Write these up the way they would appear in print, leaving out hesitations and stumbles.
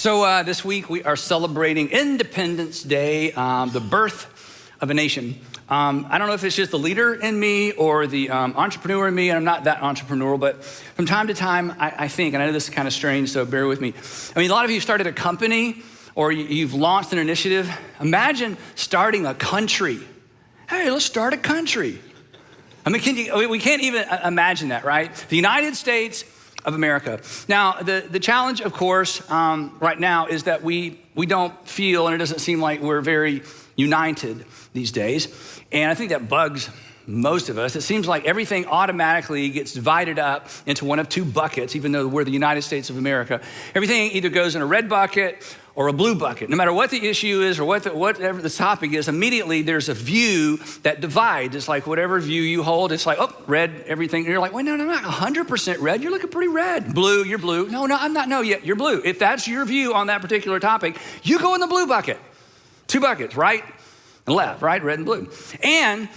This week we are celebrating Independence Day, the birth of a nation. I don't know if it's just the leader in me or the entrepreneur in me, and I'm not that entrepreneurial, but from time to time I think, and I know this is kind of strange, so bear with me. I mean, a lot of you started a company or you've launched an initiative. Imagine starting a country. Hey, let's start a country. I mean, we can't even imagine that, right? The United States of America. Now, the challenge, of course, right now is that we don't feel, and it doesn't seem like we're very united these days. And I think that bugs most of us. It seems like everything automatically gets divided up into one of two buckets, even though we're the United States of America. Everything either goes in a red bucket or a blue bucket. No matter what the issue is or whatever the topic is, immediately there's a view that divides. It's like whatever view you hold, it's like, oh, red, everything. And you're like, wait, no, I'm not 100% red. You're looking pretty red. Blue, you're blue. No, I'm not. No, yet you're blue. If that's your view on that particular topic, you go in the blue bucket. Two buckets, right and left, right, red and blue. And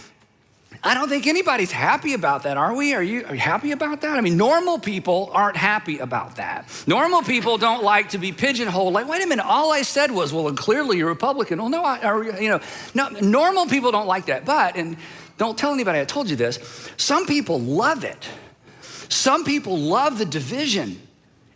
I don't think anybody's happy about that, are we? Are you happy about that? I mean, normal people aren't happy about that. Normal people don't like to be pigeonholed. Like, wait a minute, all I said was, well, clearly you're Republican. Well, no, no, normal people don't like that. But, and don't tell anybody I told you this, some people love it. Some people love the division.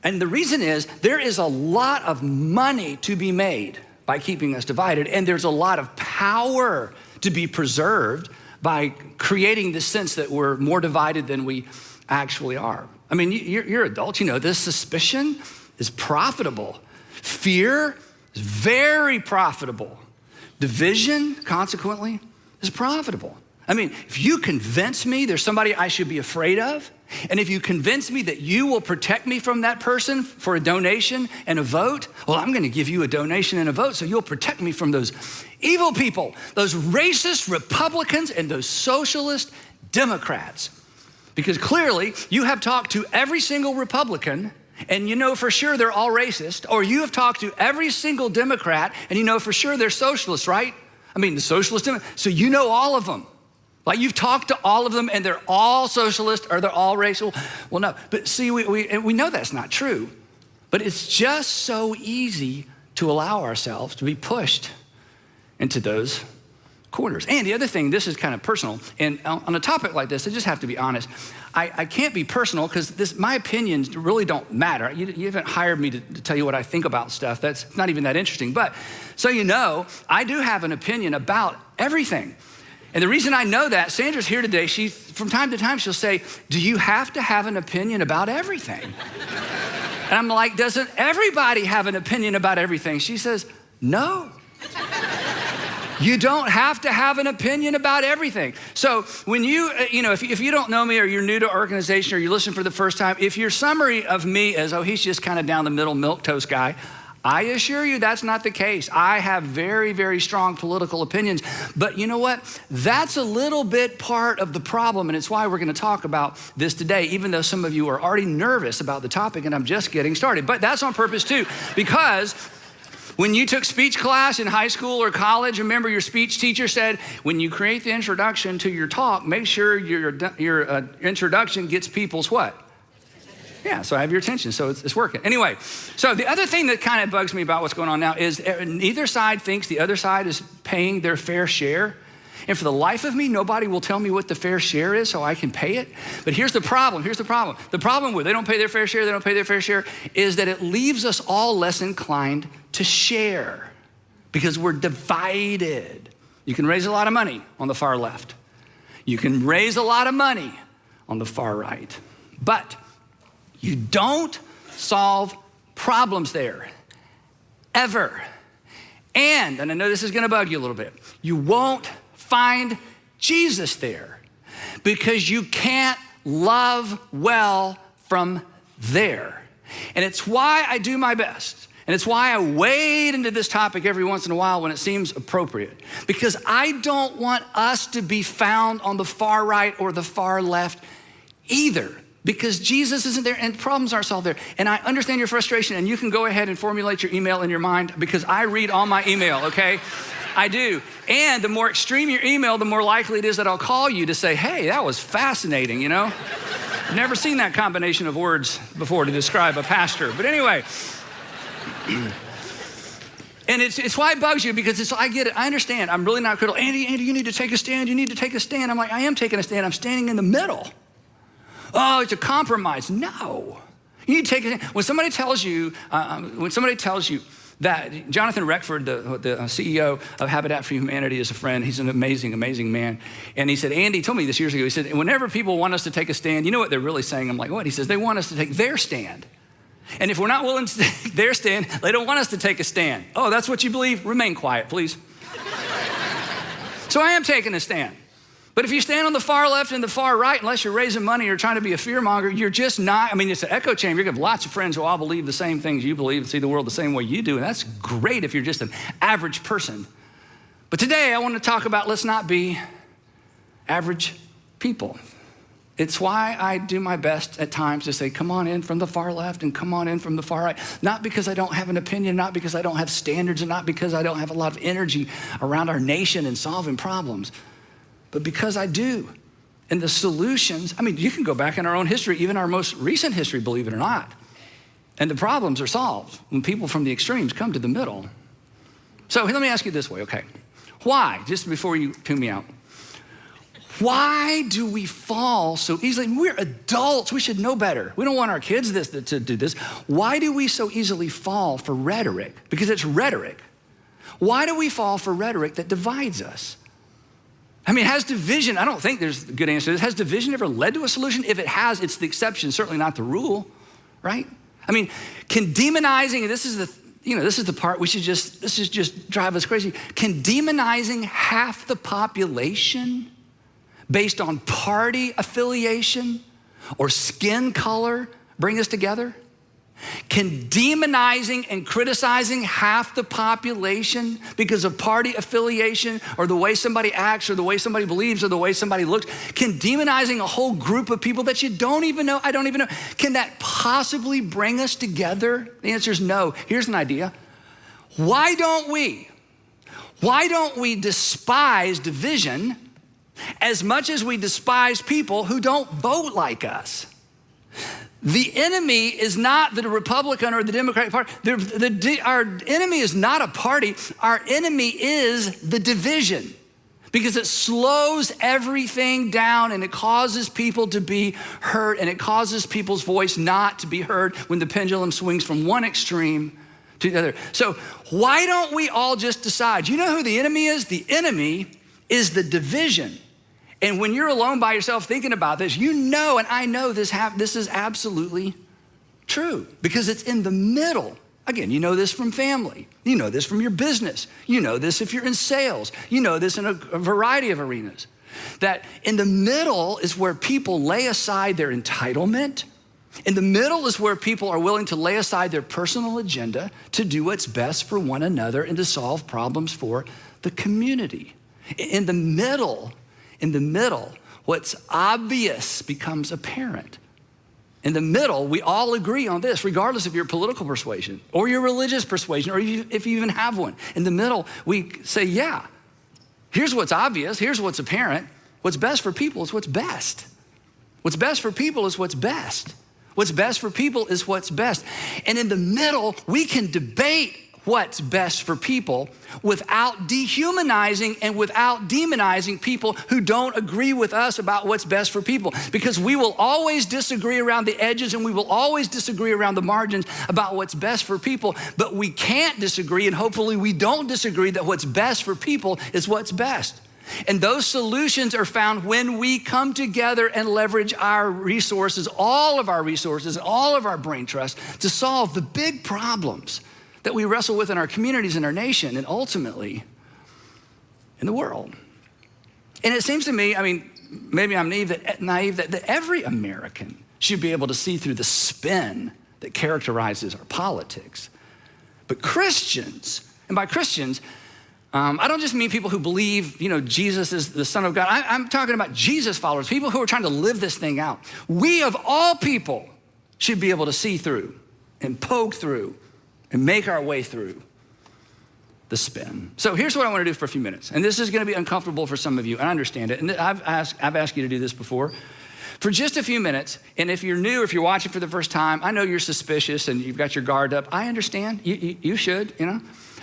And the reason is there is a lot of money to be made by keeping us divided. And there's a lot of power to be preserved by creating the sense that we're more divided than we actually are. I mean, you're adults, you know this. Suspicion is profitable. Fear is very profitable. Division, consequently, is profitable. I mean, if you convince me there's somebody I should be afraid of, and if you convince me that you will protect me from that person for a donation and a vote, well, I'm gonna give you a donation and a vote so you'll protect me from those evil people, those racist Republicans and those socialist Democrats. Because clearly you have talked to every single Republican and you know for sure they're all racist, or you have talked to every single Democrat and you know for sure they're socialists, right? I mean, the socialist, so you know all of them. Like you've talked to all of them and they're all socialist or they're all racial. Well, no, but see, we know that's not true, but it's just so easy to allow ourselves to be pushed into those corners. And the other thing, this is kind of personal, and on a topic like this, I just have to be honest. I can't be personal because my opinions really don't matter. You haven't hired me to tell you what I think about stuff. That's not even that interesting. But so you know, I do have an opinion about everything. And the reason I know that, Sandra's here today, from time to time, she'll say, do you have to have an opinion about everything? And I'm like, doesn't everybody have an opinion about everything? She says, no. You don't have to have an opinion about everything. So when if you don't know me or you're new to organization or you listen for the first time, if your summary of me is, oh, he's just kind of down the middle milquetoast guy, I assure you that's not the case. I have very, very strong political opinions, but you know what? That's a little bit part of the problem, and it's why we're gonna talk about this today, even though some of you are already nervous about the topic and I'm just getting started. But that's on purpose too, because when you took speech class in high school or college, remember your speech teacher said, when you create the introduction to your talk, make sure your introduction gets people's what? Yeah, so I have your attention, so it's working. Anyway, so the other thing that kind of bugs me about what's going on now is neither side thinks the other side is paying their fair share. And for the life of me, nobody will tell me what the fair share is so I can pay it. But here's the problem. The problem where they don't pay their fair share, is that it leaves us all less inclined to share because we're divided. You can raise a lot of money on the far left. You can raise a lot of money on the far right. But you don't solve problems there, ever. And I know this is gonna bug you a little bit, you won't find Jesus there because you can't love well from there. And it's why I do my best. And it's why I wade into this topic every once in a while when it seems appropriate, because I don't want us to be found on the far right or the far left either, because Jesus isn't there and problems aren't solved there. And I understand your frustration, and you can go ahead and formulate your email in your mind because I read all my email, okay? I do. And the more extreme your email, the more likely it is that I'll call you to say, hey, that was fascinating, you know? Never seen that combination of words before to describe a pastor. But anyway, And it's why it bugs you, because I get it, I understand. I'm really not critical. Andy, you need to take a stand. You need to take a stand. I'm like, I am taking a stand. I'm standing in the middle. Oh, it's a compromise. No. You need to take a stand. When somebody tells you that Jonathan Reckford, the CEO of Habitat for Humanity, is a friend. He's an amazing, amazing man. And he said, Andy told me this years ago. He said, whenever people want us to take a stand, you know what they're really saying? I'm like, what? He says, they want us to take their stand. And if we're not willing to take their stand, they don't want us to take a stand. Oh, that's what you believe? Remain quiet, please. So I am taking a stand. But if you stand on the far left and the far right, unless you're raising money or trying to be a fear monger, you're just not. I mean, it's an echo chamber. You're going to have lots of friends who all believe the same things you believe and see the world the same way you do. And that's great if you're just an average person. But today I want to talk about let's not be average people. It's why I do my best at times to say, come on in from the far left and come on in from the far right. Not because I don't have an opinion, not because I don't have standards, and not because I don't have a lot of energy around our nation and solving problems, but because I do. And the solutions, I mean, you can go back in our own history, even our most recent history, believe it or not. And the problems are solved when people from the extremes come to the middle. So let me ask you this way, okay? Why, just before you tune me out, why do we fall so easily? We're adults, we should know better. We don't want our kids to do this. Why do we so easily fall for rhetoric? Because it's rhetoric. Why do we fall for rhetoric that divides us? I mean, has division, I don't think there's a good answer to this. Has division ever led to a solution? If it has, it's the exception, certainly not the rule, right? I mean, can demonizing, this is the part this is just drive us crazy. Can demonizing half the population based on party affiliation or skin color bring us together? Can demonizing and criticizing half the population because of party affiliation or the way somebody acts or the way somebody believes or the way somebody looks, can demonizing a whole group of people that you don't even know, I don't even know, can that possibly bring us together? The answer is no. Here's an idea. Why don't we despise division as much as we despise people who don't vote like us? The enemy is not the Republican or the Democratic Party. Our enemy is not a party. Our enemy is the division, because it slows everything down and it causes people to be hurt and it causes people's voice not to be heard when the pendulum swings from one extreme to the other. So why don't we all just decide, you know who the enemy is? The enemy is the division. And when you're alone by yourself thinking about this, you know, and I know this is absolutely true, because it's in the middle. Again, you know this from family. You know this from your business. You know this if you're in sales. You know this in a variety of arenas. That in the middle is where people lay aside their entitlement. In the middle is where people are willing to lay aside their personal agenda to do what's best for one another and to solve problems for the community. In the middle, what's obvious becomes apparent. In the middle, we all agree on this, regardless of your political persuasion or your religious persuasion, or if you even have one. In the middle, we say, yeah, here's what's obvious, here's what's apparent. What's best for people is what's best. What's best for people is what's best. What's best for people is what's best. And in the middle, we can debate what's best for people without dehumanizing and without demonizing people who don't agree with us about what's best for people. Because we will always disagree around the edges and we will always disagree around the margins about what's best for people, but we can't disagree, and hopefully we don't disagree, that what's best for people is what's best. And those solutions are found when we come together and leverage our resources, all of our resources, and all of our brain trust to solve the big problems that we wrestle with in our communities, in our nation, and ultimately in the world. And it seems to me, I mean, maybe I'm naive that every American should be able to see through the spin that characterizes our politics. But Christians, and by Christians, I don't just mean people who believe, Jesus is the Son of God. I'm talking about Jesus followers, people who are trying to live this thing out. We of all people should be able to see through and poke through and make our way through the spin. So here's what I want to do for a few minutes. And this is going to be uncomfortable for some of you, and I understand it. And I've asked you to do this before. for just a few minutes, and if you're new, if you're watching for the first time, I know you're suspicious and you've got your guard up. I understand, you should, you know.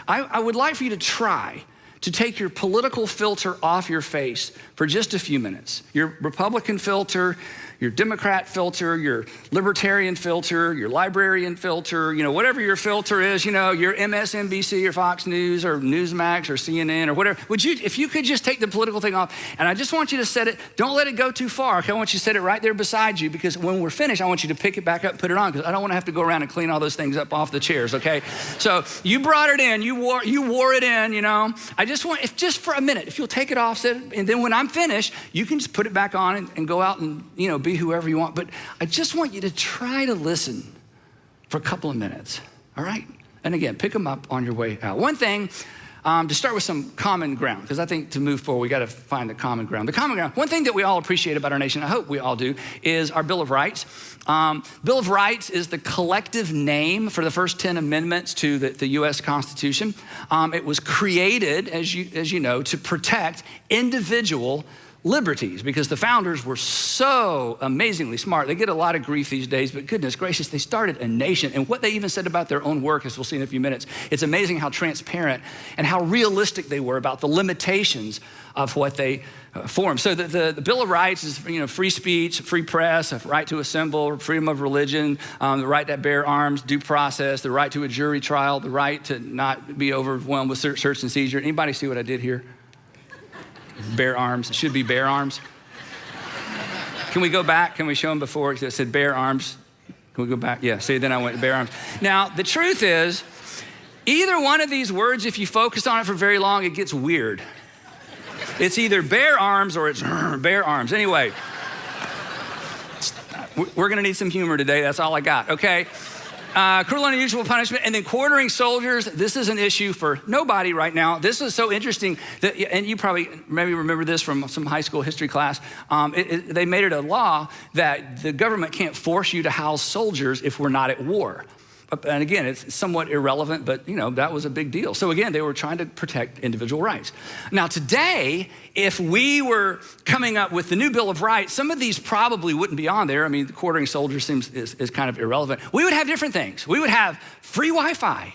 I would like for you to try to take your political filter off your face for just a few minutes. Your Republican filter, your Democrat filter, your libertarian filter, your librarian filter, you know, whatever your filter is, you know, your MSNBC or Fox News or Newsmax or CNN or whatever. If you could just take the political thing off, and I just want you to set it, don't let it go too far, okay? I want you to set it right there beside you, because when we're finished, I want you to pick it back up, put it on, because I don't want to have to go around and clean all those things up off the chairs, okay? So you brought it in, you wore it in, you know. I just want, if just for a minute, if you'll take it off, set it, and then when I'm finished, you can just put it back on and go out and, you know, be whoever you want. But I just want you to try to listen for a couple of minutes, all right? And again, pick them up on your way out. One thing, to start with some common ground, because I think to move forward, we got to find the common ground. The common ground, one thing that we all appreciate about our nation, I hope we all do, is our Bill of Rights. Bill of Rights is the collective name for the first 10 amendments to the U.S. Constitution. It was created, as you know, to protect individual liberties, because the founders were so amazingly smart. They get a lot of grief these days, but goodness gracious, they started a nation. And what they even said about their own work, as we'll see in a few minutes, it's amazing how transparent and how realistic they were about the limitations of what they formed. So the Bill of Rights is, you know, free speech, free press, a right to assemble, freedom of religion, the right to bear arms, due process, the right to a jury trial, the right to not be overwhelmed with search and seizure. Anybody see what I did here? Bear arms. It should be bear arms. Can we go back? Can we show them before? It said bear arms. Can we go back? Yeah, see, then I went to bear arms. Now, the truth is, either one of these words, if you focus on it for very long, it gets weird. It's either bear arms or it's bear arms. Anyway, we're going to need some humor today. That's all I got, okay? Cruel and unusual punishment, and then quartering soldiers. This is an issue for nobody right now. This is so interesting that, and you probably maybe remember this from some high school history class. They made it a law that the government can't force you to house soldiers if we're not at war. And again, it's somewhat irrelevant, but you know, that was a big deal. So again, they were trying to protect individual rights. Now today, if we were coming up with the new Bill of Rights, some of these probably wouldn't be on there. I mean, the quartering soldiers is kind of irrelevant. We would have different things. We would have free Wi-Fi,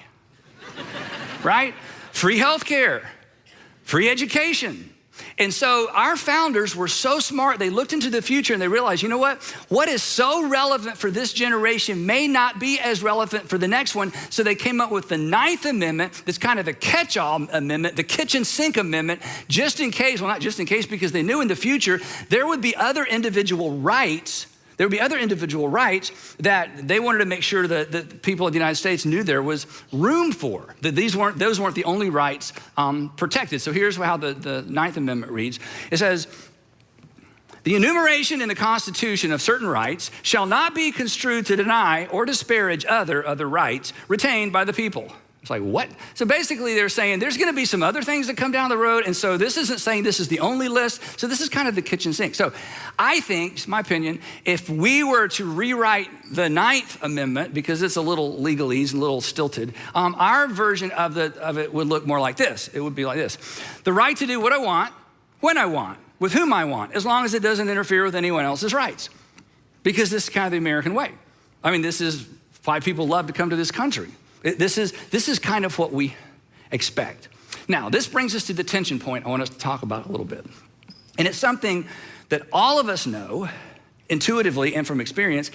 right? Free healthcare, free education. And so our founders were so smart, they looked into the future and they realized, you know what is so relevant for this generation may not be as relevant for the next one. So they came up with the 9th Amendment, that's kind of the catch-all amendment, the kitchen sink amendment, just in case, well, not just in case, because they knew in the future there would be other individual rights. There would be other individual rights that they wanted to make sure that the people of the United States knew there was room for, that those weren't the only rights protected. So here's how the 9th Amendment reads. It says, the enumeration in the Constitution of certain rights shall not be construed to deny or disparage other rights retained by the people. It's like, what? So basically they're saying there's gonna be some other things that come down the road, and so this isn't saying this is the only list, so this is kind of the kitchen sink. So I think, it's my opinion, if we were to rewrite the 9th Amendment, because it's a little legalese and a little stilted, our version of it would look more like this. It would be like this. The right to do what I want, when I want, with whom I want, as long as it doesn't interfere with anyone else's rights. Because this is kind of the American way. I mean, this is why people love to come to this country. This is kind of what we expect. Now, this brings us to the tension point I want us to talk about a little bit. And it's something that all of us know intuitively and from experience,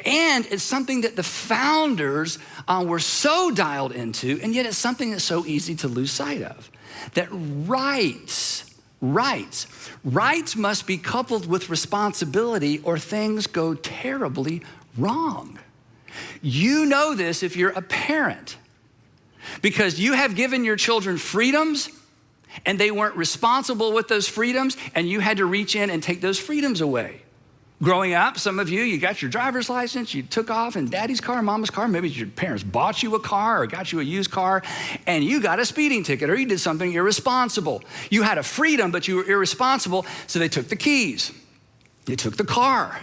and it's something that the founders were so dialed into, and yet it's something that's so easy to lose sight of. That rights must be coupled with responsibility or things go terribly wrong. You know this if you're a parent, because you have given your children freedoms and they weren't responsible with those freedoms, and you had to reach in and take those freedoms away. Growing up, some of you got your driver's license, you took off in daddy's car, mama's car, maybe your parents bought you a car or got you a used car, and you got a speeding ticket or you did something irresponsible. You had a freedom, but you were irresponsible, so they took the keys, they took the car.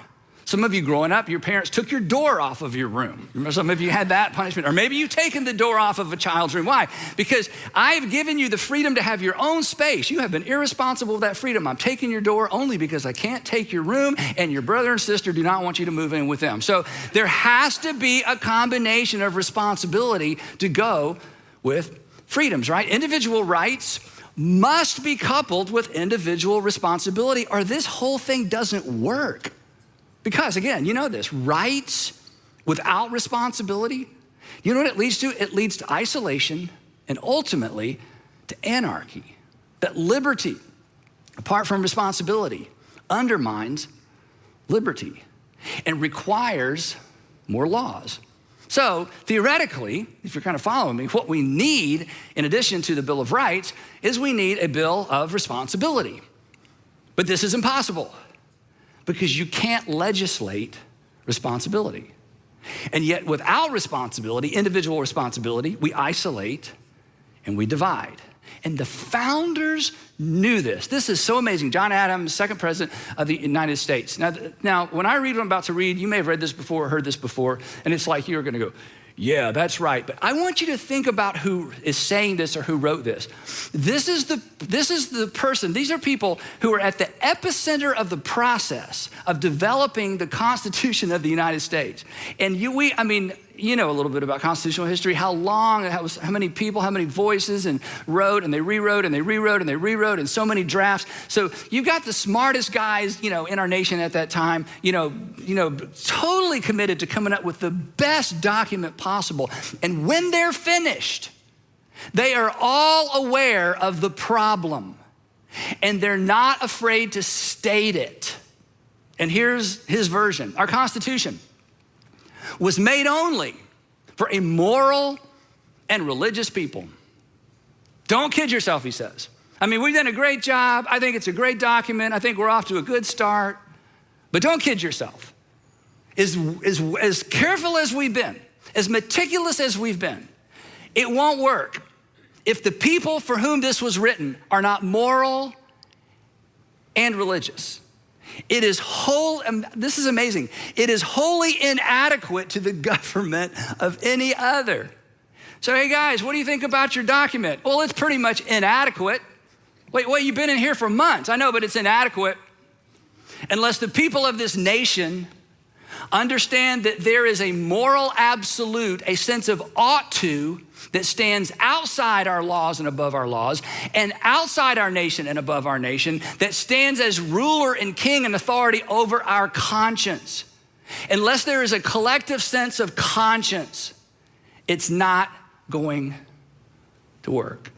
Some of you growing up, your parents took your door off of your room. Some of you had that punishment. Or maybe you've taken the door off of a child's room. Why? Because I've given you the freedom to have your own space. You have been irresponsible with that freedom. I'm taking your door only because I can't take your room, and your brother and sister do not want you to move in with them. So there has to be a combination of responsibility to go with freedoms, right? Individual rights must be coupled with individual responsibility, or this whole thing doesn't work. Because again, you know this, rights without responsibility, you know what it leads to? It leads to isolation and ultimately to anarchy. That liberty, apart from responsibility, undermines liberty and requires more laws. So theoretically, if you're kind of following me, what we need in addition to the Bill of Rights is we need a Bill of Responsibility. But this is impossible, because you can't legislate responsibility. And yet without responsibility, individual responsibility, we isolate and we divide. And the founders knew this. This is so amazing. John Adams, second president of the United States. Now, when I read what I'm about to read, you may have read this before or heard this before, and it's like you're gonna go, yeah, that's right. But I want you to think about who is saying this or who wrote this. This is the person, these are people who are at the epicenter of the process of developing the Constitution of the United States. And you know a little bit about constitutional history, how long, how many people, how many voices, and wrote, and they rewrote, and they rewrote, and they rewrote, and so many drafts. So you've got the smartest guys, in our nation at that time, totally committed to coming up with the best document possible. And when they're finished, they are all aware of the problem, and they're not afraid to state it. And here's his version. Our Constitution was made only for a moral and religious people. Don't kid yourself, he says. We've done a great job. I think it's a great document. I think we're off to a good start. But don't kid yourself. As careful as we've been, as meticulous as we've been, it won't work if the people for whom this was written are not moral and religious. It is this is amazing. It is wholly inadequate to the government of any other. So, hey guys, what do you think about your document? Well, it's pretty much inadequate. Wait, you've been in here for months. I know, but it's inadequate. Unless the people of this nation understand that there is a moral absolute, a sense of ought to, that stands outside our laws and above our laws, and outside our nation and above our nation, that stands as ruler and king and authority over our conscience. Unless there is a collective sense of conscience, it's not going to work.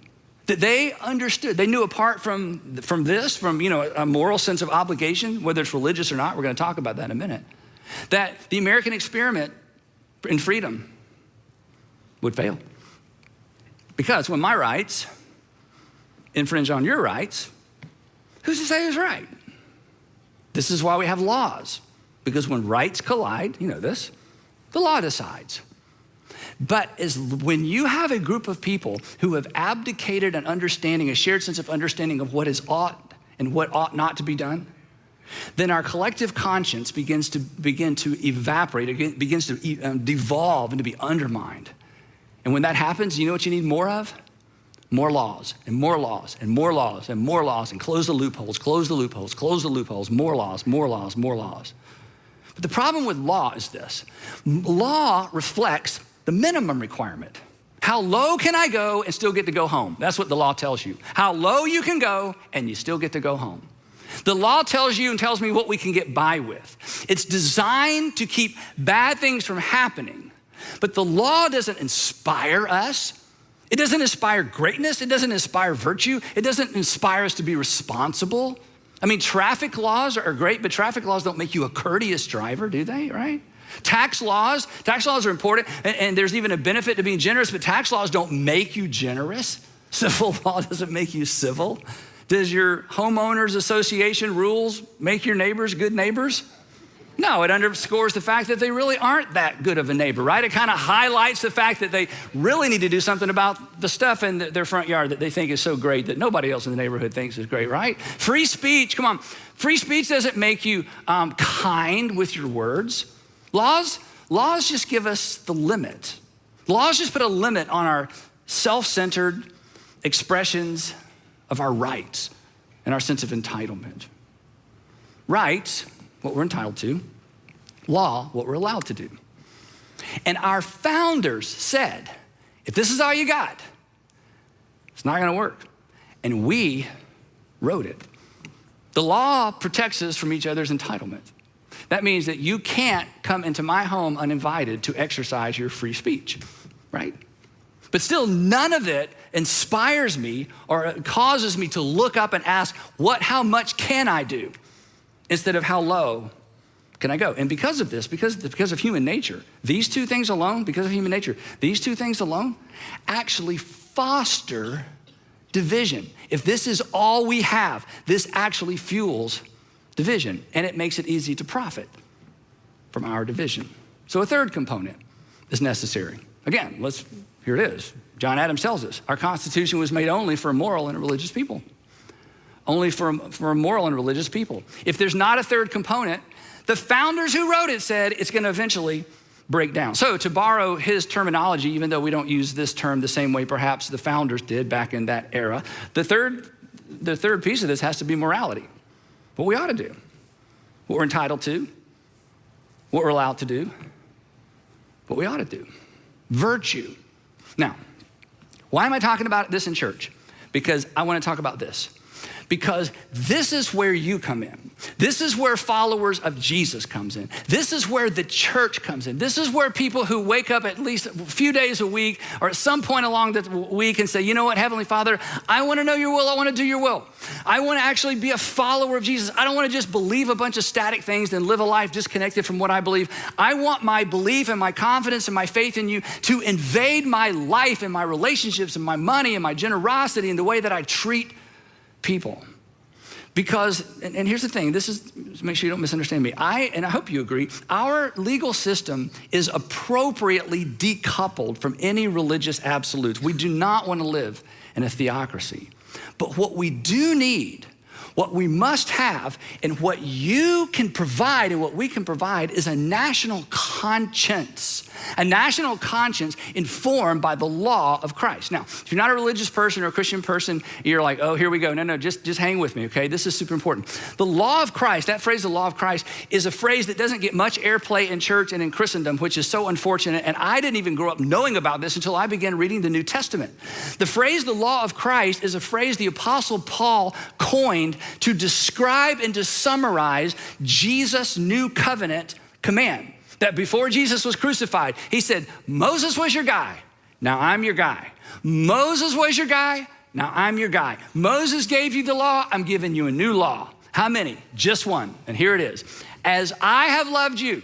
That they understood, they knew apart from this, a moral sense of obligation, whether it's religious or not, we're gonna talk about that in a minute, that the American experiment in freedom would fail. Because when my rights infringe on your rights, who's to say who's right? This is why we have laws. Because when rights collide, you know this, the law decides. But when you have a group of people who have abdicated an understanding, a shared sense of understanding of what is ought and what ought not to be done, then our collective conscience begins to evaporate, it begins to devolve and to be undermined. And when that happens, you know what you need more of? More laws and more laws and more laws and more laws, and close the loopholes, close the loopholes, close the loopholes, more laws, more laws, more laws. But the problem with law is this. Law reflects the minimum requirement. How low can I go and still get to go home? That's what the law tells you. How low you can go and you still get to go home. The law tells you and tells me what we can get by with. It's designed to keep bad things from happening. But the law doesn't inspire us. It doesn't inspire greatness. It doesn't inspire virtue. It doesn't inspire us to be responsible. Traffic laws are great, but traffic laws don't make you a courteous driver, do they, right? Tax laws are important, and there's even a benefit to being generous, but tax laws don't make you generous. Civil law doesn't make you civil. Does your homeowners association rules make your neighbors good neighbors? No, it underscores the fact that they really aren't that good of a neighbor, right? It kind of highlights the fact that they really need to do something about the stuff in their front yard that they think is so great that nobody else in the neighborhood thinks is great, right? Free speech, come on. Free speech doesn't make you kind with your words. Laws just give us the limit. Laws just put a limit on our self-centered expressions of our rights and our sense of entitlement. Rights, what we're entitled to. Law, what we're allowed to do. And our founders said, if this is all you got, it's not gonna work. And we wrote it. The law protects us from each other's entitlement. That means that you can't come into my home uninvited to exercise your free speech, right? But still, none of it inspires me or causes me to look up and ask, how much can I do? Instead of how low can I go? And because of this, because of human nature, these two things alone, because of human nature, these two things alone actually foster division. If this is all we have, this actually fuels division, and it makes it easy to profit from our division. So a third component is necessary. Again, here it is. John Adams tells us, our Constitution was made only for a moral and a religious people. Only for a moral and religious people. If there's not a third component, the founders who wrote it said it's gonna eventually break down. So to borrow his terminology, even though we don't use this term the same way perhaps the founders did back in that era, the third piece of this has to be morality. What we ought to do, what we're entitled to, what we're allowed to do, what we ought to do. Virtue. Now, why am I talking about this in church? Because I wanna talk about this. Because this is where you come in. This is where followers of Jesus comes in. This is where the church comes in. This is where people who wake up at least a few days a week or at some point along the week and say, you know what, Heavenly Father, I wanna know your will, I wanna do your will. I wanna actually be a follower of Jesus. I don't wanna just believe a bunch of static things and live a life disconnected from what I believe. I want my belief and my confidence and my faith in you to invade my life and my relationships and my money and my generosity and the way that I treat people. Because, and here's the thing, make sure you don't misunderstand me. And I hope you agree, our legal system is appropriately decoupled from any religious absolutes. We do not want to live in a theocracy. But what we do need, what we must have, and what you can provide and what we can provide is a national conscience. A national conscience informed by the law of Christ. Now, if you're not a religious person or a Christian person, you're like, oh, here we go. No, just hang with me, okay? This is super important. The law of Christ, that phrase, the law of Christ, is a phrase that doesn't get much airplay in church and in Christendom, which is so unfortunate. And I didn't even grow up knowing about this until I began reading the New Testament. The phrase, the law of Christ, is a phrase the Apostle Paul coined to describe and to summarize Jesus' new covenant command. That before Jesus was crucified, he said, Moses was your guy, now I'm your guy. Moses was your guy, now I'm your guy. Moses gave you the law, I'm giving you a new law. How many? Just one, and here it is. As I have loved you,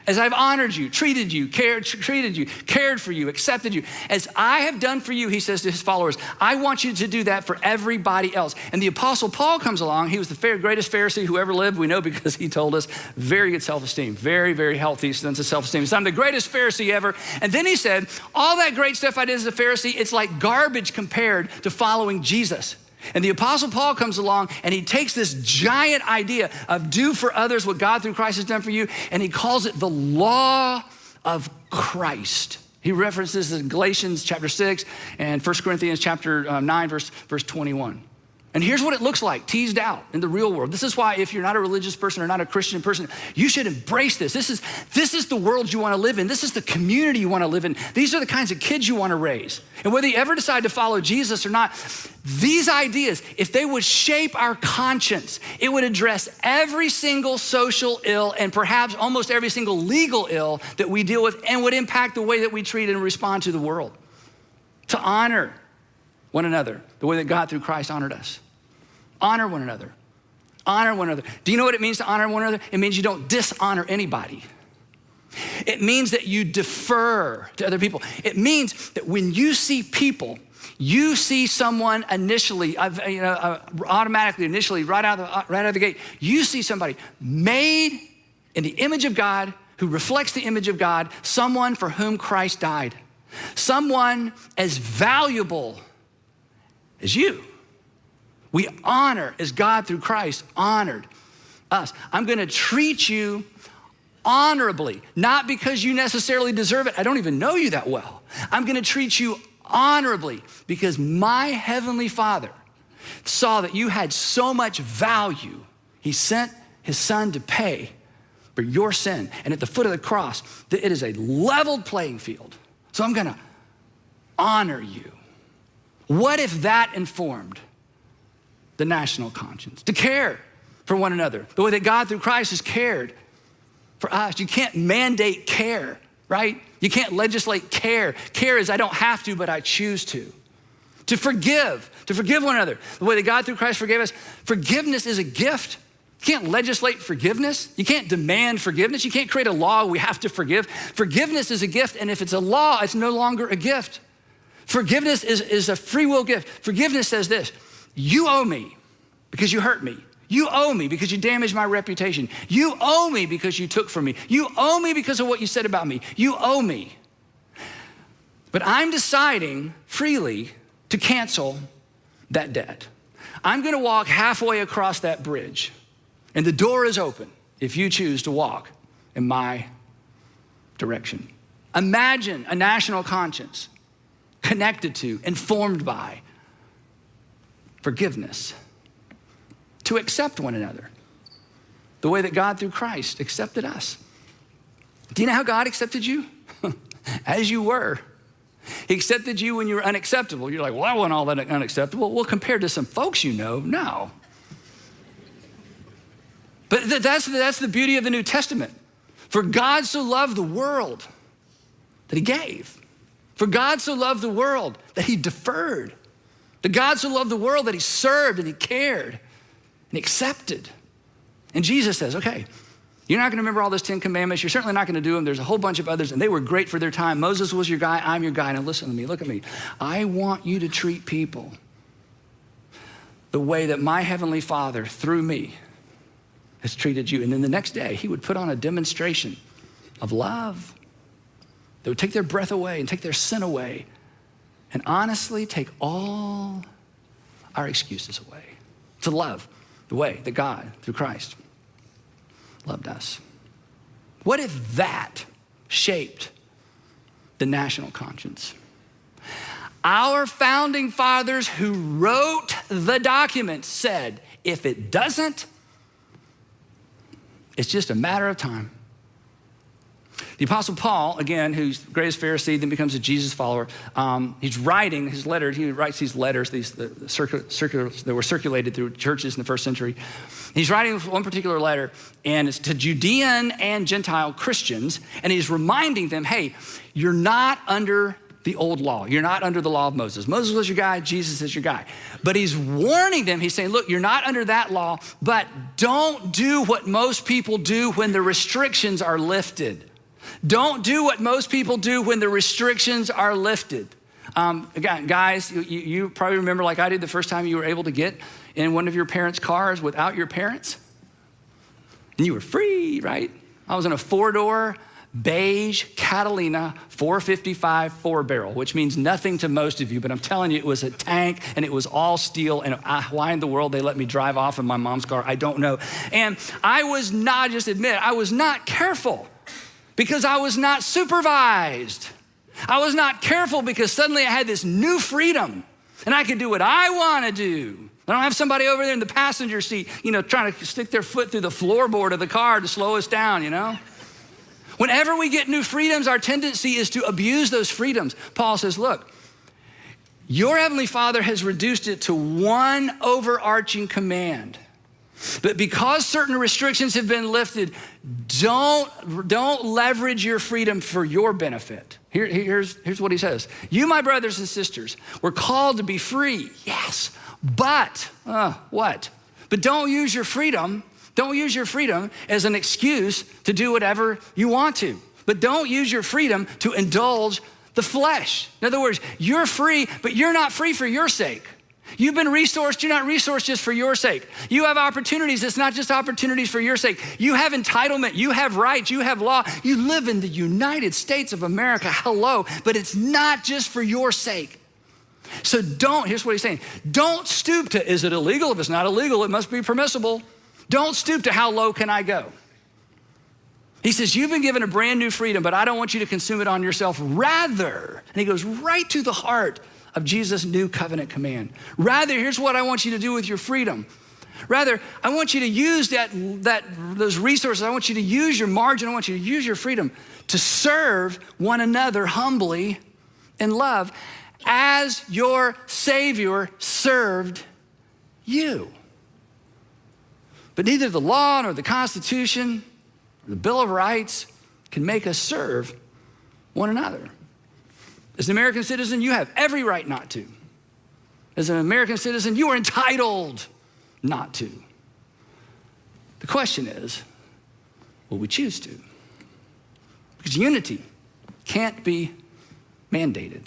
as I've honored you, treated you, cared for you, accepted you, as I have done for you, he says to his followers, I want you to do that for everybody else. And the Apostle Paul comes along. He was the greatest Pharisee who ever lived. We know because he told us, very good self-esteem, very, very healthy sense of self-esteem. So I'm the greatest Pharisee ever. And then he said, all that great stuff I did as a Pharisee, it's like garbage compared to following Jesus. And the Apostle Paul comes along and he takes this giant idea of do for others what God through Christ has done for you, and he calls it the law of Christ. He references in Galatians chapter 6 and 1 Corinthians chapter 9, verse 21. And here's what it looks like, teased out in the real world. This is why if you're not a religious person or not a Christian person, you should embrace this. This is the world you want to live in. This is the community you want to live in. These are the kinds of kids you want to raise. And whether you ever decide to follow Jesus or not, these ideas, if they would shape our conscience, it would address every single social ill and perhaps almost every single legal ill that we deal with, and would impact the way that we treat and respond to the world. To honor one another the way that God through Christ honored us. Honor one another. Honor one another. Do you know what it means to honor one another? It means you don't dishonor anybody. It means that you defer to other people. It means that when you see people, you see someone initially, automatically, initially, right out of the gate, you see somebody made in the image of God, who reflects the image of God, someone for whom Christ died. Someone as valuable as you. We honor as God through Christ honored us. I'm gonna treat you honorably, not because you necessarily deserve it. I don't even know you that well. I'm gonna treat you honorably because my heavenly Father saw that you had so much value. He sent his son to pay for your sin. And at the foot of the cross, it is a leveled playing field. So I'm gonna honor you. What if that informed the national conscience? To care for one another, the way that God through Christ has cared for us. You can't mandate care, right? You can't legislate care. Care is I don't have to, but I choose to. To forgive one another, the way that God through Christ forgave us. Forgiveness is a gift. You can't legislate forgiveness. You can't demand forgiveness. You can't create a law, we have to forgive. Forgiveness is a gift, and if it's a law, it's no longer a gift. Forgiveness is a free will gift. Forgiveness says this: you owe me because you hurt me. You owe me because you damaged my reputation. You owe me because you took from me. You owe me because of what you said about me. You owe me. But I'm deciding freely to cancel that debt. I'm gonna walk halfway across that bridge, and the door is open if you choose to walk in my direction. Imagine a national conscience connected to, informed by forgiveness, to accept one another the way that God through Christ accepted us. Do you know how God accepted you? As you were. He accepted you when you were unacceptable. You're like, well, I wasn't all that unacceptable. Well, compared to some folks you know, no. But that's the beauty of the New Testament. For God so loved the world that he gave. For God so loved the world that he deferred. That God so loved the world that he served and he cared and he accepted. And Jesus says, okay, you're not gonna remember all those 10 commandments. You're certainly not gonna do them. There's a whole bunch of others and they were great for their time. Moses was your guy, I'm your guy. Now listen to me, look at me. I want you to treat people the way that my heavenly Father through me has treated you. And then the next day he would put on a demonstration of love that would take their breath away and take their sin away and honestly take all our excuses away. To love the way that God, through Christ, loved us. What if that shaped the national conscience? Our founding fathers who wrote the document said, if it doesn't, it's just a matter of time. The Apostle Paul, again, who's the greatest Pharisee, then becomes a Jesus follower, he's writing his letters. He writes these letters, the circulars that were circulated through churches in the first century. He's writing one particular letter, and it's to Judean and Gentile Christians, and he's reminding them, hey, you're not under the old law. You're not under the law of Moses. Moses was your guy, Jesus is your guy. But he's warning them, he's saying, look, you're not under that law, but don't do what most people do when the restrictions are lifted. Don't do what most people do when the restrictions are lifted. Again, guys, you probably remember like I did the first time you were able to get in one of your parents' cars without your parents. And you were free, right? I was in a 4-door beige Catalina 455 4-barrel, which means nothing to most of you, but I'm telling you, it was a tank and it was all steel. And why in the world they let me drive off in my mom's car, I don't know. And I was not, just admit, I was not careful. Because I was not supervised. I was not careful because suddenly I had this new freedom and I could do what I want to do. I don't have somebody over there in the passenger seat, trying to stick their foot through the floorboard of the car to slow us down, Whenever we get new freedoms, our tendency is to abuse those freedoms. Paul says, look, your heavenly Father has reduced it to one overarching command. But because certain restrictions have been lifted, don't leverage your freedom for your benefit. Here's what he says. You, my brothers and sisters, were called to be free, yes, but what? But don't use your freedom as an excuse to do whatever you want to. But don't use your freedom to indulge the flesh. In other words, you're free, but you're not free for your sake. You've been resourced. You're not resourced just for your sake. You have opportunities. It's not just opportunities for your sake. You have entitlement. You have rights. You have law. You live in the United States of America. Hello. But it's not just for your sake. So here's what he's saying. Don't stoop to, is it illegal? If it's not illegal, it must be permissible. Don't stoop to how low can I go? He says, you've been given a brand new freedom, but I don't want you to consume it on yourself. Rather, and he goes right to the heart of Jesus' new covenant command. Rather, here's what I want you to do with your freedom. Rather, I want you to use those resources. I want you to use your margin. I want you to use your freedom to serve one another humbly in love as your Savior served you. But neither the law nor the Constitution or the Bill of Rights can make us serve one another. As an American citizen, you have every right not to. As an American citizen, you are entitled not to. The question is, will we choose to? Because unity can't be mandated.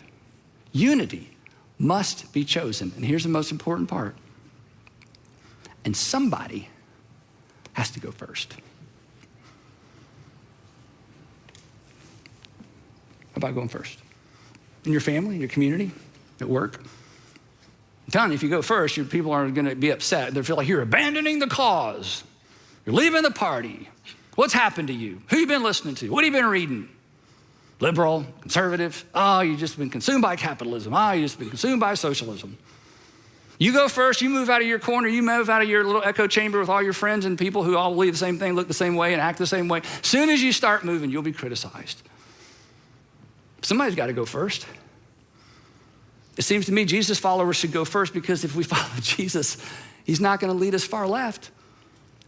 Unity must be chosen. And here's the most important part. And somebody has to go first. How about going first? In your family, in your community, at work? I'm telling you, if you go first, your people are going to be upset. They'll feel like you're abandoning the cause. You're leaving the party. What's happened to you? Who you been listening to? What have you been reading? Liberal, conservative. Oh, you've just been consumed by capitalism. Oh, you've just been consumed by socialism. You go first, you move out of your corner, you move out of your little echo chamber with all your friends and people who all believe the same thing, look the same way, and act the same way. As soon as you start moving, you'll be criticized. Somebody's got to go first. It seems to me Jesus followers should go first, because if we follow Jesus, he's not going to lead us far left,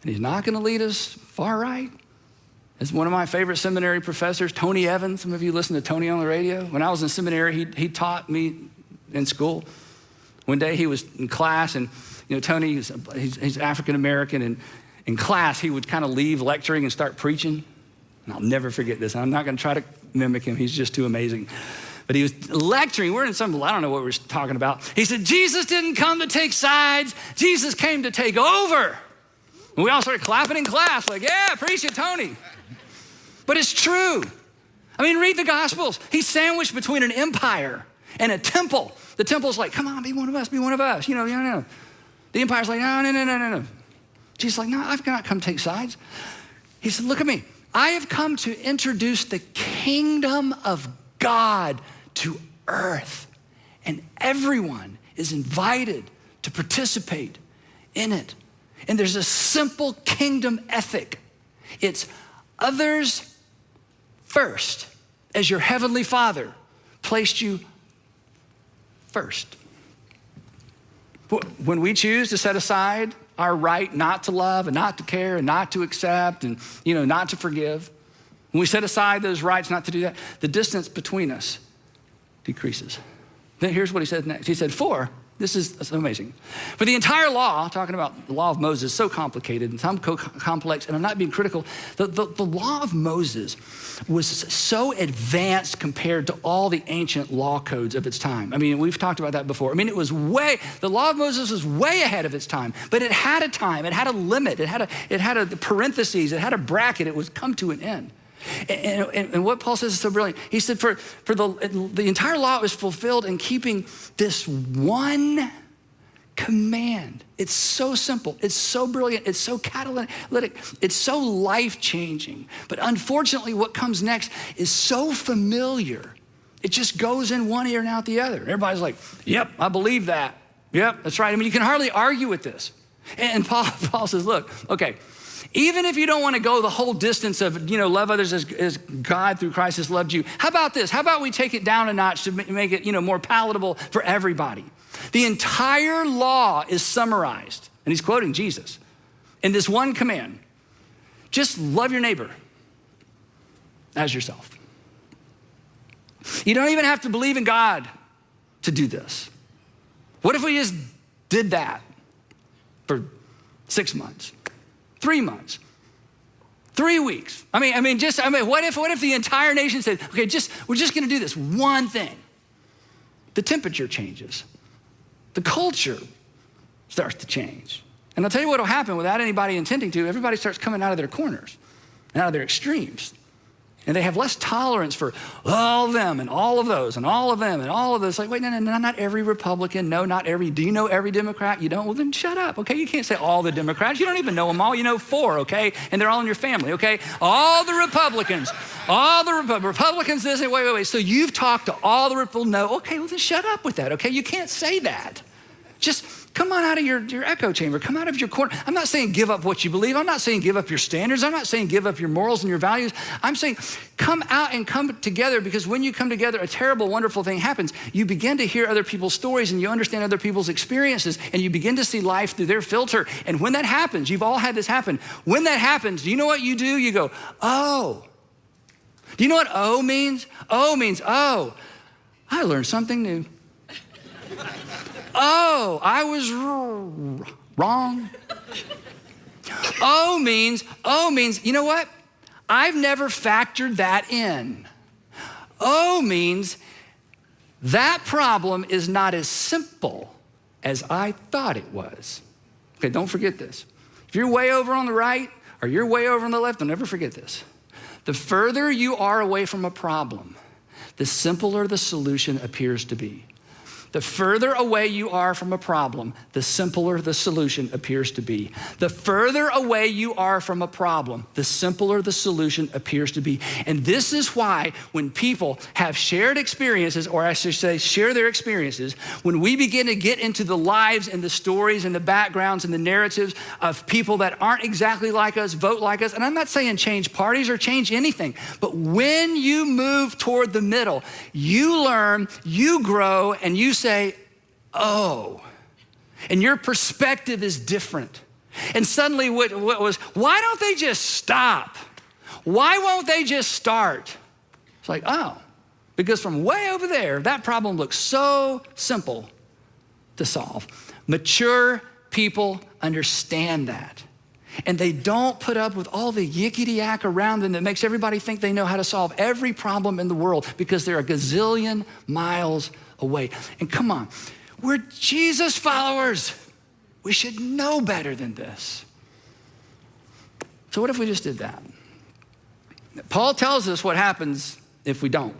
and he's not going to lead us far right. As one of my favorite seminary professors, Tony Evans, some of you listen to Tony on the radio. When I was in seminary, he taught me in school. One day he was in class, and Tony, he's African-American, and in class he would kind of leave lecturing and start preaching. And I'll never forget this. I'm not going to try to mimic him. He's just too amazing. But he was lecturing. We're in some, I don't know what we're talking about. He said, Jesus didn't come to take sides. Jesus came to take over. And we all started clapping in class like, yeah, preach it, Tony. But it's true. I mean, read the Gospels. He's sandwiched between an empire and a temple. The temple's like, come on, be one of us, be one of us. You know. The empire's like, no. Jesus is like, no, I've not come to take sides. He said, look at me. I have come to introduce the kingdom of God to earth, and everyone is invited to participate in it. And there's a simple kingdom ethic. It's others first, as your heavenly Father placed you first. When we choose to set aside our right not to love and not to care and not to accept and not to forgive, when we set aside those rights not to do that, the distance between us decreases. Then here's what he said next. He said, this is amazing. For the entire law, talking about the law of Moses, so complicated and so complex, and I'm not being critical, the law of Moses was so advanced compared to all the ancient law codes of its time. I mean, we've talked about that before. I mean, the law of Moses was way ahead of its time, but it had a time, it had a limit, it had a parentheses, it had a bracket, it was come to an end. And what Paul says is so brilliant. He said, for the entire law is fulfilled in keeping this one command. It's so simple. It's so brilliant. It's so catalytic. It's so life-changing. But unfortunately, what comes next is so familiar. It just goes in one ear and out the other. Everybody's like, yep, I believe that. Yep, that's right. I mean, you can hardly argue with this. And Paul says, look, okay, even if you don't want to go the whole distance of, love others as God through Christ has loved you, how about this? How about we take it down a notch to make it, more palatable for everybody? The entire law is summarized, and he's quoting Jesus, in this one command. Just love your neighbor as yourself. You don't even have to believe in God to do this. What if we just did that for 6 months? 3 months, 3 weeks. What if the entire nation said, okay, we're just gonna do this one thing. The temperature changes. the culture starts to change. And I'll tell you what will happen without anybody intending to. Everybody starts coming out of their corners and out of their extremes. And they have less tolerance for all of them and all of those and all of them and all of those. Like, wait, no, not every Republican. No, not every. Do you know every Democrat? You don't? Well, then shut up, okay? You can't say all the Democrats. You don't even know them all. You know 4, okay? And they're all in your family, okay? All the Republicans, Republicans this and wait. So you've talked to all the Republicans. No, okay, well, then shut up with that, okay? You can't say that. Just come on out of your echo chamber. Come out of your corner. I'm not saying give up what you believe. I'm not saying give up your standards. I'm not saying give up your morals and your values. I'm saying come out and come together, because when you come together, a terrible, wonderful thing happens. You begin to hear other people's stories and you understand other people's experiences and you begin to see life through their filter. And when that happens, you've all had this happen. When that happens, do you know what you do? You go, oh. Do you know what oh means? Oh means, oh, I learned something new. Oh, I was wrong. Oh means, you know what? I've never factored that in. Oh means that problem is not as simple as I thought it was. Okay, don't forget this. If you're way over on the right or you're way over on the left, don't ever forget this. The further you are away from a problem, the simpler the solution appears to be. The further away you are from a problem, the simpler the solution appears to be. The further away you are from a problem, the simpler the solution appears to be. And this is why when people have shared experiences, or I should say share their experiences, when we begin to get into the lives and the stories and the backgrounds and the narratives of people that aren't exactly like us, vote like us, and I'm not saying change parties or change anything, but when you move toward the middle, you learn, you grow, and you say, oh, and your perspective is different. And suddenly what was, why don't they just stop? Why won't they just start? It's like, oh, because from way over there, that problem looks so simple to solve. Mature people understand that. And they don't put up with all the yickety-yak around them that makes everybody think they know how to solve every problem in the world, because they're a gazillion miles away. And come on, we're Jesus followers. We should know better than this. So what if we just did that? Paul tells us what happens if we don't.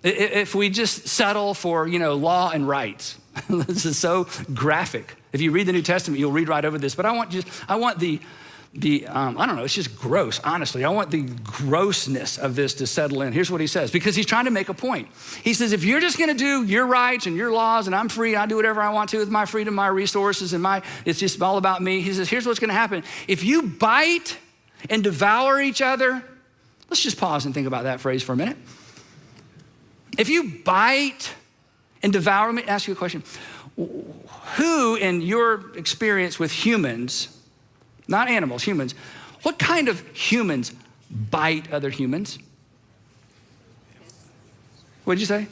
If we just settle for, law and rights. This is so graphic. If you read the New Testament, you'll read right over this. But I want the I don't know, it's just gross, honestly. I want the grossness of this to settle in. Here's what he says, because he's trying to make a point. He says, if you're just gonna do your rights and your laws and I'm free, I do whatever I want to with my freedom, my resources, and it's just all about me. He says, here's what's gonna happen. If you bite and devour each other, let's just pause and think about that phrase for a minute. If you bite and devour, let me ask you a question. Who in your experience with humans, not animals, humans, what kind of humans bite other humans? What'd you say?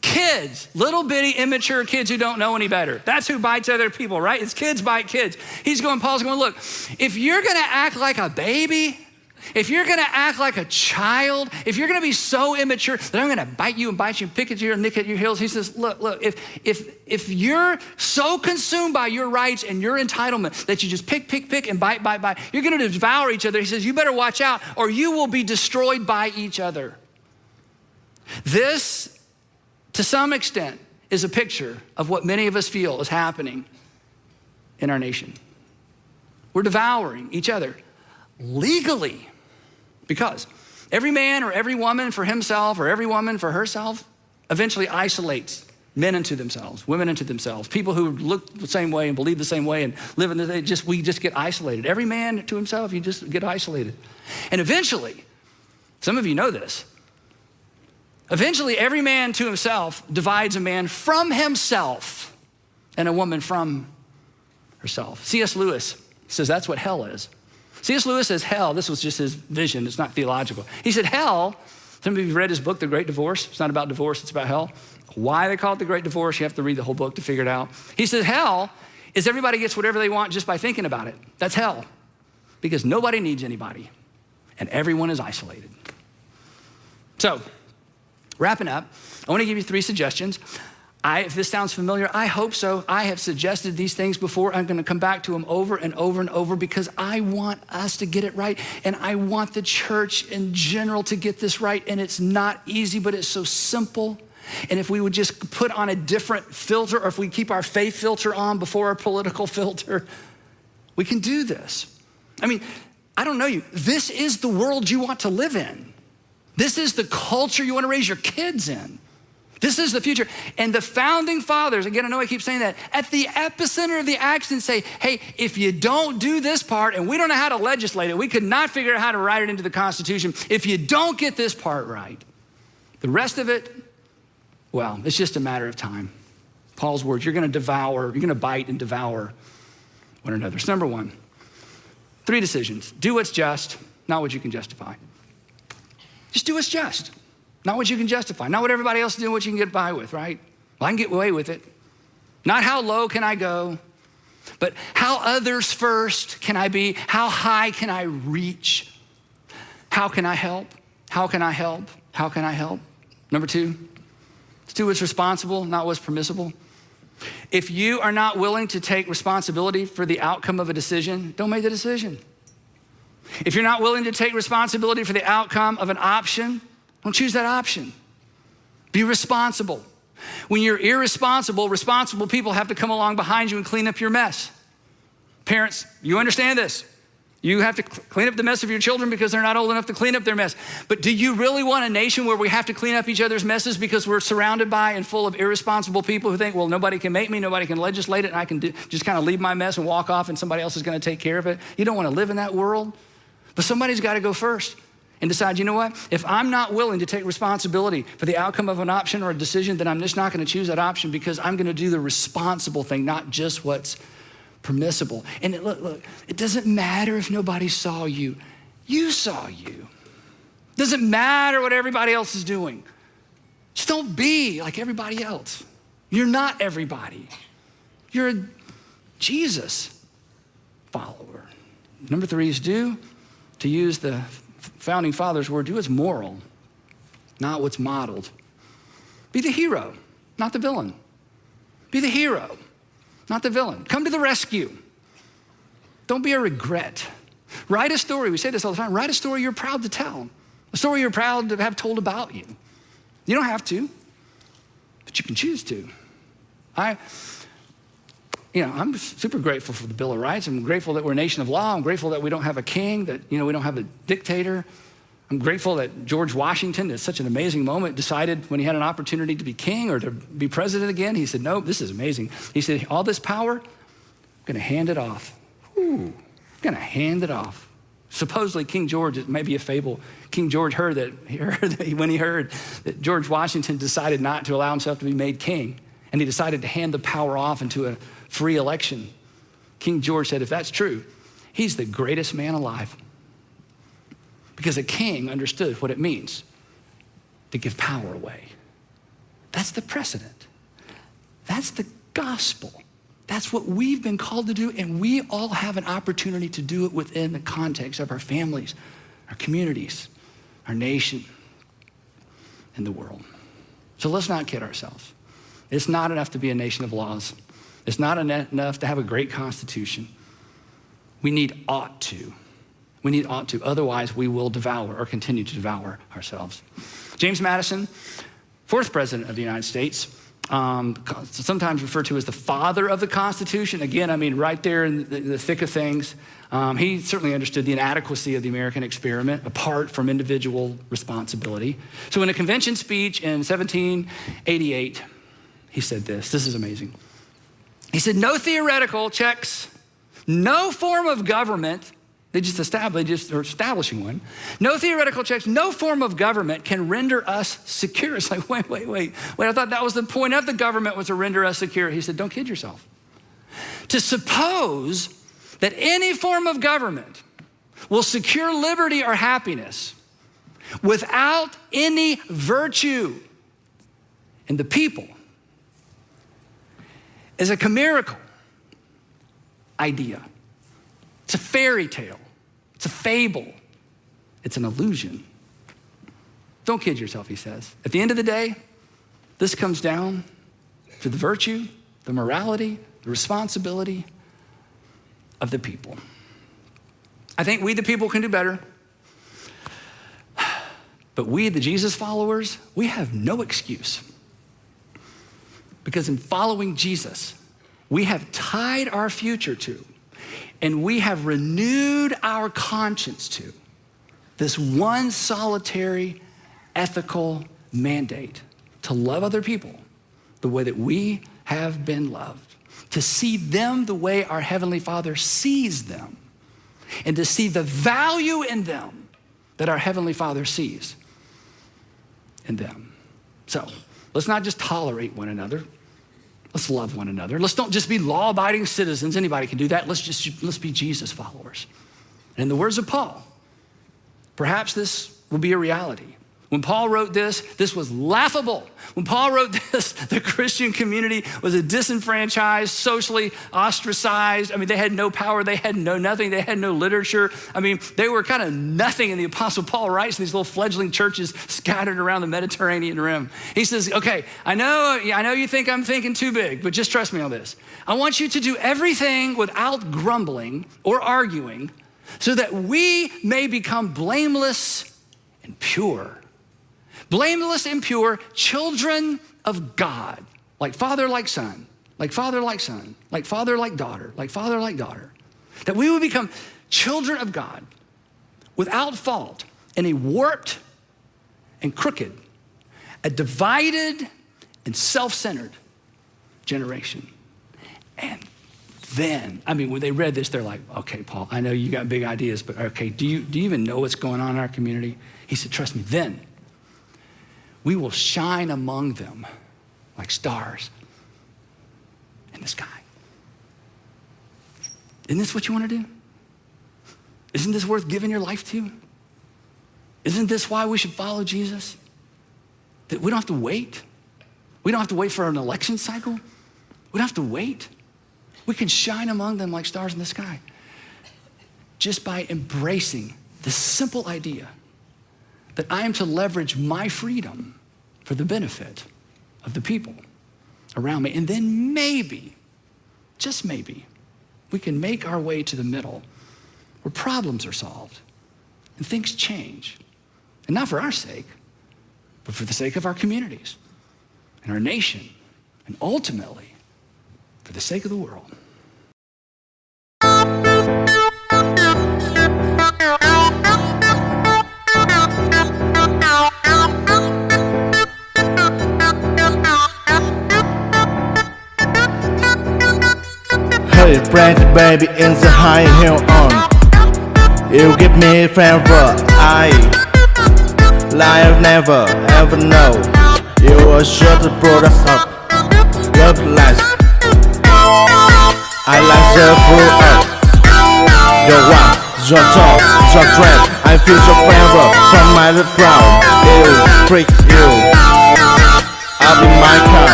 Kids, little bitty immature kids who don't know any better. That's who bites other people, right? It's kids bite kids. Paul's going, look, if you're gonna act like a baby, if you're gonna act like a child, if you're gonna be so immature that I'm gonna bite you and pick at you and nick at your heels, he says, look, if you're so consumed by your rights and your entitlement that you just pick and bite, you're gonna devour each other. He says, you better watch out or you will be destroyed by each other. This, to some extent, is a picture of what many of us feel is happening in our nation. We're devouring each other legally. Because every man or every woman for himself or every woman for herself eventually isolates men into themselves, women into themselves, people who look the same way and believe the same way and live in we just get isolated. Every man to himself, you just get isolated. And eventually, some of you know this, eventually every man to himself divides a man from himself and a woman from herself. C.S. Lewis says that's what hell is. C.S. Lewis says hell, this was just his vision, it's not theological. He said hell, some of you have read his book, The Great Divorce. It's not about divorce, it's about hell. Why they call it The Great Divorce, you have to read the whole book to figure it out. He says hell is everybody gets whatever they want just by thinking about it. That's hell, because nobody needs anybody and everyone is isolated. So, wrapping up, I wanna give you 3 suggestions. If this sounds familiar, I hope so. I have suggested these things before. I'm gonna come back to them over and over and over because I want us to get it right. And I want the church in general to get this right. And it's not easy, but it's so simple. And if we would just put on a different filter, or if we keep our faith filter on before our political filter, we can do this. I mean, I don't know you. This is the world you want to live in. This is the culture you want to raise your kids in. This is the future. And the founding fathers, again, I know I keep saying that, at the epicenter of the action say, hey, if you don't do this part, and we don't know how to legislate it, we could not figure out how to write it into the Constitution. If you don't get this part right, the rest of it, well, it's just a matter of time. Paul's words, you're gonna bite and devour one another. So number one, 3 decisions. Do what's just, not what you can justify. Just do what's just. Not what you can justify, not what everybody else is doing, what you can get by with, right? Well, I can get away with it. Not how low can I go, but how others first can I be? How high can I reach? How can I help? How can I help? How can I help? Number 2, let's do what's responsible, not what's permissible. If you are not willing to take responsibility for the outcome of a decision, don't make the decision. If you're not willing to take responsibility for the outcome of an option, don't choose that option. Be responsible. When you're irresponsible, responsible people have to come along behind you and clean up your mess. Parents, you understand this. You have to clean up the mess of your children because they're not old enough to clean up their mess. But do you really want a nation where we have to clean up each other's messes because we're surrounded by and full of irresponsible people who think, well, nobody can make me, nobody can legislate it, and I can just kind of leave my mess and walk off and somebody else is gonna take care of it? You don't wanna live in that world. But somebody's gotta go first and decide, you know what? If I'm not willing to take responsibility for the outcome of an option or a decision, then I'm just not gonna choose that option because I'm gonna do the responsible thing, not just what's permissible. And look, it doesn't matter if nobody saw you. You saw you. It doesn't matter what everybody else is doing. Just don't be like everybody else. You're not everybody. You're a Jesus follower. Number 3 is to use the founding fathers' word, do what's moral, not what's modeled. Be the hero, not the villain. Be the hero, not the villain. Come to the rescue. Don't be a regret. Write a story, we say this all the time, write a story you're proud to tell. A story you're proud to have told about you. You don't have to, but you can choose to. I'm super grateful for the Bill of Rights. I'm grateful that we're a nation of law. I'm grateful that we don't have a king, that we don't have a dictator. I'm grateful that George Washington, at such an amazing moment, decided when he had an opportunity to be king or to be president again, he said, no, this is amazing. He said, all this power, I'm gonna hand it off. I'm gonna hand it off. Supposedly King George, it may be a fable, King George heard that when he heard that George Washington decided not to allow himself to be made king, and he decided to hand the power off into a free election. King George said, if that's true, he's the greatest man alive. Because a king understood what it means to give power away. That's the precedent. That's the gospel. That's what we've been called to do, and we all have an opportunity to do it within the context of our families, our communities, our nation, and the world. So let's not kid ourselves. It's not enough to be a nation of laws. It's not enough to have a great constitution. We need ought to. We need ought to, otherwise we will devour or continue to devour ourselves. James Madison, 4th president of the United States, sometimes referred to as the father of the Constitution. Again, I mean, right there in the thick of things. He certainly understood the inadequacy of the American experiment apart from individual responsibility. So in a convention speech in 1788, he said this is amazing. He said, no theoretical checks, no form of government, they just are establishing one. No theoretical checks, no form of government can render us secure. It's like, wait. I thought that was the point of the government, was to render us secure. He said, don't kid yourself. To suppose that any form of government will secure liberty or happiness without any virtue in the people is a chimerical idea. It's a fairy tale. It's a fable. It's an illusion. Don't kid yourself, he says. At the end of the day, this comes down to the virtue, the morality, the responsibility of the people. I think we, the people, can do better. But we, the Jesus followers, we have no excuse. Because in following Jesus, we have tied our future to, and we have renewed our conscience to, this one solitary ethical mandate to love other people the way that we have been loved, to see them the way our Heavenly Father sees them, and to see the value in them that our Heavenly Father sees in them. So let's not just tolerate one another. Let's love one another. Let's don't just be law-abiding citizens. Anybody can do that. Let's be Jesus followers. And in the words of Paul, perhaps this will be a reality. When Paul wrote this was laughable. When Paul wrote this, the Christian community was a disenfranchised, socially ostracized. I mean, they had no power, they had no nothing, they had no literature. I mean, they were kind of nothing. And the Apostle Paul writes in these little fledgling churches scattered around the Mediterranean rim. He says, okay, I know you think I'm thinking too big, but just trust me on this. I want you to do everything without grumbling or arguing so that we may become blameless and pure. Blameless and pure, children of God, like father, like son, like father, like son, like father, like daughter, like father, like daughter. That we would become children of God without fault in a warped and crooked, a divided and self-centered generation. And then, I mean, when they read this, they're like, okay, Paul, I know you got big ideas, but okay, do you even know what's going on in our community? He said, trust me, then we will shine among them like stars in the sky. Isn't this what you want to do? Isn't this worth giving your life to? Isn't this why we should follow Jesus? That we don't have to wait. We don't have to wait for an election cycle. We don't have to wait. We can shine among them like stars in the sky just by embracing this simple idea that I am to leverage my freedom for the benefit of the people around me. And then maybe, just maybe, we can make our way to the middle where problems are solved and things change. And not for our sake, but for the sake of our communities and our nation, and ultimately, for the sake of the world. Hey, brandy baby in the high heel on. You give me favor, I never ever know. You are sure the products of love life. I like the fruit of your walk, your talk, your dread. I feel your favor from my little crowd. You freak you. I'll be my car,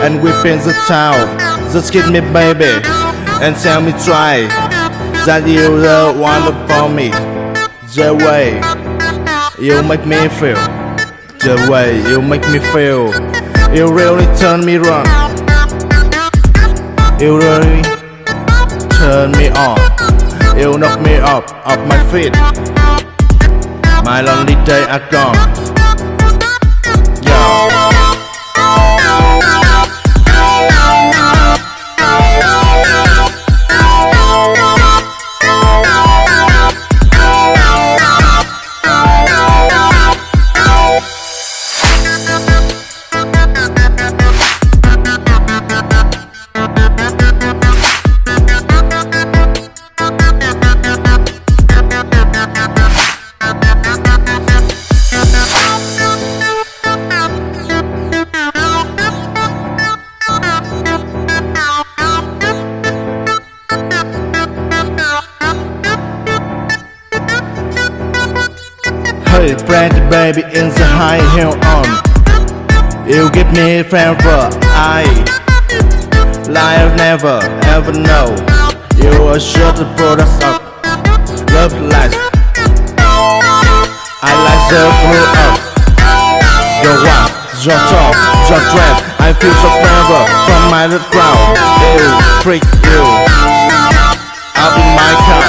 and we in the town. Just kiss me baby, and tell me try that you the one for me. The way you make me feel, the way you make me feel. You really turn me wrong. You really turn me on. You knock me up off my feet. My lonely days are gone. Hey, brandy baby in the high heel on. You give me favor, I never ever know. You are sure the products of love life. I like the fruit of your walk, your talk, your dread. I I feel so forever from my ground. Ew, freak you. I'll be my car,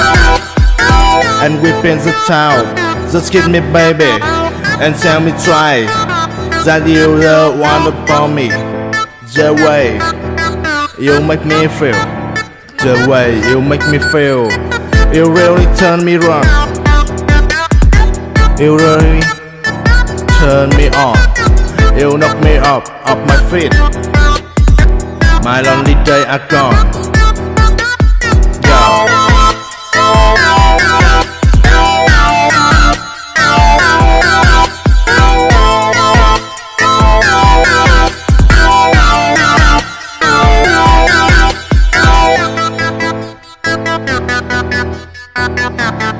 and we paint the town. Just kiss me, baby, and tell me try that you the one for me. The way you make me feel, the way you make me feel, you really turn me on. You really turn me on. You knock me up off my feet. My lonely days are gone. Yo. Thank you.